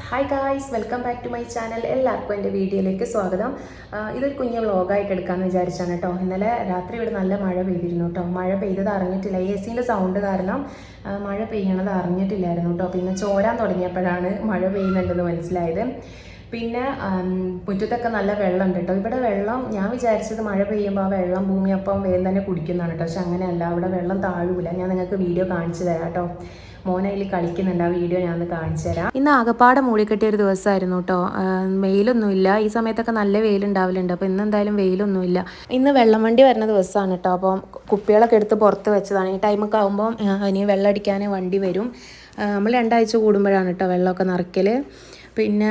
Hi guys, welcome back to my channel. എല്ലാവർക്കും എൻ്റെ വീഡിയോയിലേക്ക് സ്വാഗതം. ഇതൊരു കുഞ്ഞു വ്ളോഗായിട്ട് എടുക്കാമെന്ന് വിചാരിച്ചാണ് കേട്ടോ. ഇന്നലെ രാത്രി ഇവിടെ നല്ല മഴ പെയ്തിരുന്നു കേട്ടോ. മഴ പെയ്തത് അറിഞ്ഞിട്ടില്ല, AC-ൻ്റെ സൗണ്ട് കാരണം മഴ പെയ്യണത് അറിഞ്ഞിട്ടില്ലായിരുന്നു കേട്ടോ. പിന്നെ ചോരാൻ തുടങ്ങിയപ്പോഴാണ് മഴ പെയ്യുന്നുണ്ടെന്ന് മനസ്സിലായത്. പിന്നെ മുറ്റത്തൊക്കെ നല്ല വെള്ളമുണ്ട് കേട്ടോ. ഇവിടെ വെള്ളം ഞാൻ വിചാരിച്ചത് മഴ പെയ്യുമ്പോൾ ആ വെള്ളം ഭൂമി അപ്പം വേഗം തന്നെ കുടിക്കുന്നതാണ് കേട്ടോ. പക്ഷെ അങ്ങനെയല്ല, അവിടെ വെള്ളം താഴൂല. ഞാൻ നിങ്ങൾക്ക് വീഡിയോ കാണിച്ചു തരാം കേട്ടോ. മോനയിൽ കളിക്കുന്നുണ്ട്, ആ വീഡിയോ ഞാൻ കാണിച്ചു തരാം. ഇന്ന് ആകപ്പാടെ മൂടിക്കെട്ടിയ ഒരു ദിവസമായിരുന്നു കേട്ടോ. വെയിലൊന്നുമില്ല. ഈ സമയത്തൊക്കെ നല്ല വെയിലുണ്ടാവലുണ്ട്. അപ്പോൾ ഇന്ന് എന്തായാലും വെയിലൊന്നുമില്ല. ഇന്ന് വെള്ളം വണ്ടി വരുന്ന ദിവസമാണ് കേട്ടോ. അപ്പം കുപ്പികളൊക്കെ എടുത്ത് പുറത്ത് വെച്ചതാണ്. ഈ ടൈമൊക്കെ ആകുമ്പോൾ ഇനി വെള്ളം അടിക്കാൻ വണ്ടി വരും. നമ്മൾ 2 ആഴ്ച കൂടുമ്പോഴാണ് കേട്ടോ വെള്ളമൊക്കെ നിറയ്ക്കൽ. പിന്നെ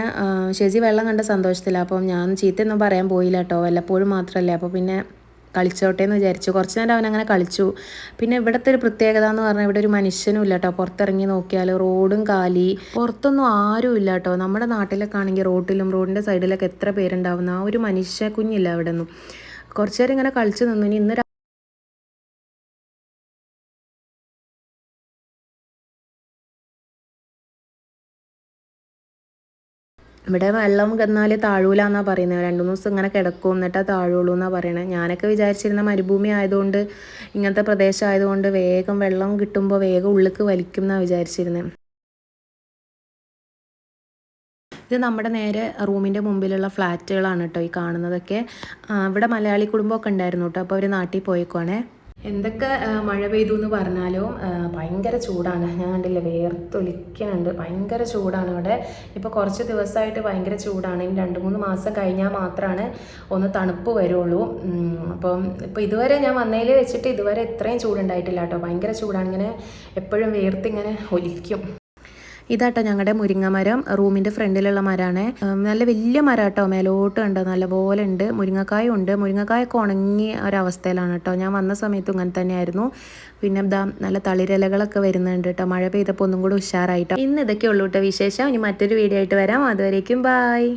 ശശി വെള്ളം കണ്ട സന്തോഷത്തില്ല. അപ്പം ഞാൻ ചീത്തയൊന്നും പറയാൻ പോയില്ല കേട്ടോ. വല്ലപ്പോഴും മാത്രമല്ലേ, അപ്പോൾ പിന്നെ കളിച്ചോട്ടെ എന്ന് വിചാരിച്ചു. കുറച്ച് നേരം അവനങ്ങനെ കളിച്ചു. പിന്നെ ഇവിടുത്തെ ഒരു പ്രത്യേകത എന്ന് പറഞ്ഞാൽ ഇവിടെ ഒരു മനുഷ്യനും ഇല്ല കേട്ടോ. പുറത്തിറങ്ങി നോക്കിയാൽ റോഡും കാലി, പുറത്തൊന്നും ആരും ഇല്ല കേട്ടോ. നമ്മുടെ നാട്ടിലൊക്കെ ആണെങ്കിൽ റോഡിലും റോഡിൻ്റെ സൈഡിലൊക്കെ എത്ര പേരുണ്ടാവുന്ന, ആ ഒരു മനുഷ്യ കുഞ്ഞില്ല അവിടെ ഒന്നും. കുറച്ച് നേരം ഇങ്ങനെ കളിച്ചു നിന്നു. ഇന്ന് ഇവിടെ വെള്ളം എന്നാൽ താഴൂല എന്നാണ് പറയുന്നത്. 2-3 ദിവസം ഇങ്ങനെ കിടക്കും, എന്നിട്ടാ താഴുള്ളൂ എന്നാണ് പറയണത്. ഞാനൊക്കെ വിചാരിച്ചിരുന്ന മരുഭൂമി ആയതുകൊണ്ട്, ഇങ്ങനത്തെ പ്രദേശം ആയതുകൊണ്ട് വേഗം വെള്ളം കിട്ടുമ്പോൾ വേഗം ഉള്ളിലേക്ക് വലിക്കും എന്നാണ് വിചാരിച്ചിരുന്നത്. ഇത് നമ്മുടെ നേരെ റൂമിൻ്റെ മുമ്പിലുള്ള ഫ്ലാറ്റുകളാണ് കേട്ടോ ഈ കാണുന്നതൊക്കെ. ഇവിടെ മലയാളി കുടുംബമൊക്കെ ഉണ്ടായിരുന്നു കേട്ടോ. അപ്പോൾ അവർ നാട്ടിൽ പോയേക്കുവാണേ. എന്തൊക്കെ മഴ പെയ്തു എന്ന് പറഞ്ഞാലും ഭയങ്കര ചൂടാണ്. ഞാൻ കണ്ടില്ല, വേർത്തൊലിക്കുന്നുണ്ട്. ഭയങ്കര ചൂടാണ് ഇവിടെ. ഇപ്പോൾ കുറച്ച് ദിവസമായിട്ട് ഭയങ്കര ചൂടാണ്. ഇനി 2-3 മാസം കഴിഞ്ഞാൽ മാത്രമാണ് ഒന്ന് തണുപ്പ് വരുള്ളൂ. അപ്പം ഇപ്പോൾ ഇതുവരെ ഞാൻ വന്നതിൽ വെച്ചിട്ട് ഇതുവരെ ഇത്രയും ചൂടുണ്ടായിട്ടില്ല കേട്ടോ. ഭയങ്കര ചൂടാണ്. ഇങ്ങനെ എപ്പോഴും വേർത്തിങ്ങനെ ഒലിക്കും. ഇതാട്ടോ ഞങ്ങളുടെ മുരിങ്ങമരം. റൂമിൻ്റെ ഫ്രണ്ടിലുള്ള മരമാണ്. നല്ല വലിയ മരം കേട്ടോ. മേലോട്ട് ഉണ്ട്, നല്ലപോലെ ഉണ്ട്. മുരിങ്ങക്കായും ഉണ്ട്. മുരിങ്ങക്കായൊക്കെ ഉണങ്ങിയ ഒരവസ്ഥയിലാണ് കേട്ടോ. ഞാൻ വന്ന സമയത്തും ഇങ്ങനെ തന്നെയായിരുന്നു. പിന്നെ ഇതാ നല്ല തളിരിലകളൊക്കെ വരുന്നുണ്ട് കേട്ടോ. മഴ പെയ്തപ്പോൾ ഒന്നും കൂടി ഉഷാറായിട്ടോ. ഇന്ന് ഇതൊക്കെ ഉള്ളൂ കേട്ടോ വിശേഷം. ഇനി മറ്റൊരു വീഡിയോ ആയിട്ട് വരാം. അതുവരേക്കും ബായ്.